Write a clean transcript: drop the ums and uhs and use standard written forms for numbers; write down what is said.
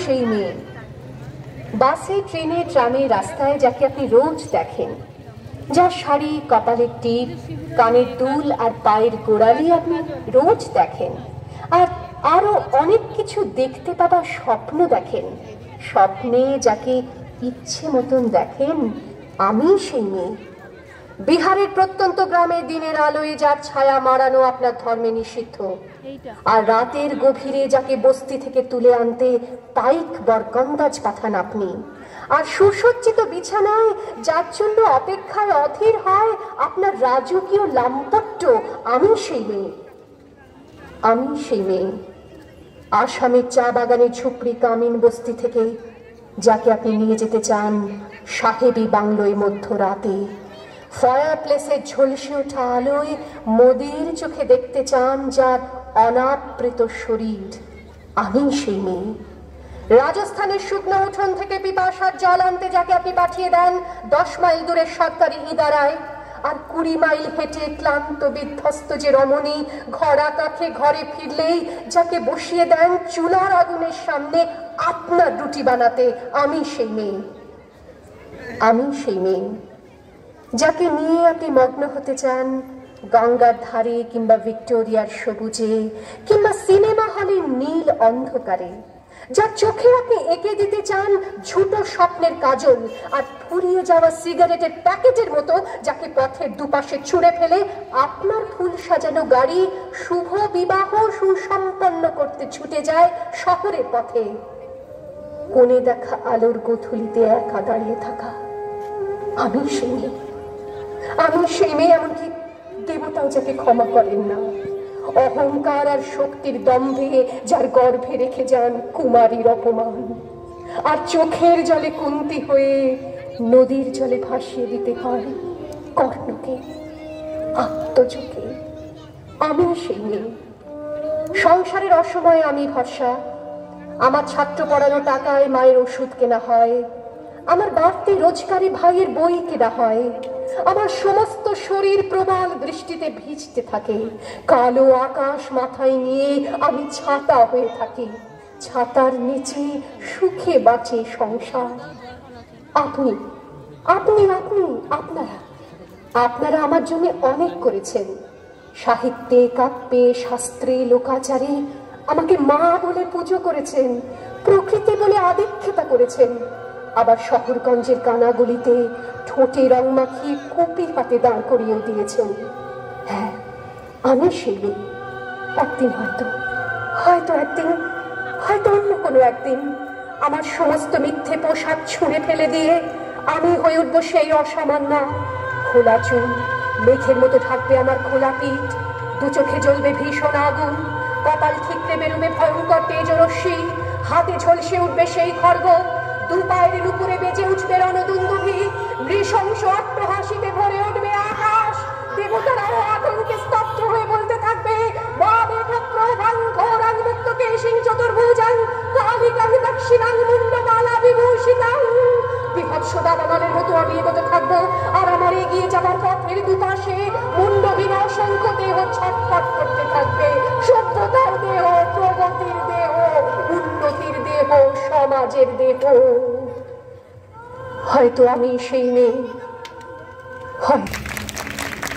সেই মেয়ে বাসে ট্রেনে ট্রামে রাস্তায় যাকে আপনি রোজ দেখেন, যার শাড়ি, কপালের টিপ, কানের দুল আর পায়ের গোড়ালি আপনি রোজ দেখেন, আর আরো অনেক কিছু দেখতে পাবার স্বপ্ন দেখেন। স্বপ্নে যাকে ইচ্ছে মতন দেখেন, আমি সেই মেয়ে। বিহারের প্রত্যন্ত গ্রামে দিনের আলোয় যার ছায়া মারানো আপনার ধর্মে নিষিদ্ধ, আর রাতের গভীরে যাকে বস্তি থেকে তুলে আনতে পাইক বরকন্দাজ পাঠান আপনি, আর সুসজ্জিত বিছানায় যার জন্য অপেক্ষায় অধীর হয় আপনার রাজকীয় লাম্পট্য, আমি সেই মেয়ে। আমি সেই মেয়ে আসামের চা বাগানের ঝুপড়ি কামিন বস্তি থেকে যাকে আপনি নিয়ে যেতে চান সাহেবী বাংলোয় মধ্যরাতে, ফায়ার প্লেসের ঝলসে ওঠা আলোয় মোদির চোখে দেখতে চান যার অনাবৃত শরীর, আমি সেই মেয়ে। রাজস্থানের শুকনো উঠোন থেকে পিপাসার জল আনতে যাকে আপনি পাঠিয়ে দেন 10 মাইল দূরের সরকারি ইদারায়, আর 20 মাইল হেঁটে ক্লান্ত বিধ্বস্ত যে রমণী ঘরা কাঠে ঘরে ফিরলেই যাকে বসিয়ে দেন চুলার আগুনের সামনে আপনার রুটি বানাতে, আমি সেই মেয়ে। আমি সেই মেয়ে যাকে নিয়ে আপনি মগ্ন হতে চান গঙ্গার ধারে কিংবা ভিক্টোরিয়ার সবুজে কিংবা সিনেমা হলের নীল অন্ধকারে, যার চোখে আপনি এঁকে দিতে চান ঝুটো স্বপ্নের কাজল, আর ফুরিয়ে যাওয়া সিগারেটের প্যাকেটের মতো যাকে পথের দুপাশে ছুঁড়ে ফেলে আপনার ফুল সাজানো গাড়ি শুভ বিবাহ সুসম্পন্ন করতে ছুটে যায় শহরের পথে। কোণে দেখা আলোর গোধূলিতে একা দাঁড়িয়ে থাকা, আমি সেই মেয়ে। আমি সেই মেয়ে, এমনকি দেবতাও যাকে ক্ষমা করেন না, অহংকার আর শক্তির দম্ভে যার গর্ভে রেখে যান কুমারীর অপমান, আর চোখের জলে কুন্তি হয়ে নদীর জলে ভাসিয়ে দিতে হয় কর্ণকে, আত্মযোগে। আমি সেই মেয়ে। সংসারের অসময়ে আমি ভরসা, আমার ছাত্র পড়ানো টাকায় মায়ের ওষুধ কেনা হয়, আমার বাড়তি রোজগারে ভাইয়ের বই কেনা হয়, আমার সমস্ত শরীর প্রবল বৃষ্টিতে ভিজতে থাকে, কালো আকাশ মাথায় নিয়ে আমি ছাতা হয়ে থাকি, ছাতার নিচে সুখে বাঁচে সংসার। আপনি আপনি আপনি আপনারা আপনারা আমার জন্য অনেক করেছেন। সাহিত্যে, কাব্যে, শাস্ত্রে, লোকাচারে আমাকে মা বলে পুজো করেছেন, প্রকৃতি বলে আদিক্ষেতা করেছেন, আবার শহরগঞ্জের কানাগলিতে ঠোঁটে রং মাখিয়ে কুপি হাতে দাঁড় করিয়ে দিয়েছেন। হ্যাঁ, আমি সেই মেয়ে। একদিন হয়তো অন্য কোনো একদিন আমার সমস্ত মিথ্যে পোশাক ছুঁড়ে ফেলে দিয়ে আমি হয়ে উঠবো সেই অসামান্য। খোলা চুল, মেঘের মতো থাকবে আমার খোলা পিঠ, দু চোখে জ্বলবে ভীষণ আগুন, কপাল ঠিকরে বেরোবে ভয়ঙ্কর তেজরশ্মি, হাতে ঝলসে উঠবে সেই খড়গ, দু পায়ের নুপুরে বেজে উঠবে রণদুন্দুভি, নৃশংস অট্টহাসিতে ভরে উঠবে আকাশ। দেবতারাও আতঙ্কে স্তব্ধ হয়ে বলতে থাকবে, বাবে ঠক্রভাং ঘোরাং মুক্তকে সিং চতুর্ভুজাং কালিকাং দক্ষিণাং মুন্ডমালা বিভূষিতাং। বিভৎস দাবানলের মতো আমি এগোতে থাকবো, আর আমার এগিয়ে যাবার পথের দুপাশে মুন্ডহীন অসংখ্য দেহ ছটফট করতে থাকবে। সভ্যতার দেহ, প্রগতির দেহ, উন্নতির দেহ, সমাজের দেহ। হয়তো আমি সেই মেয়ে, হয়।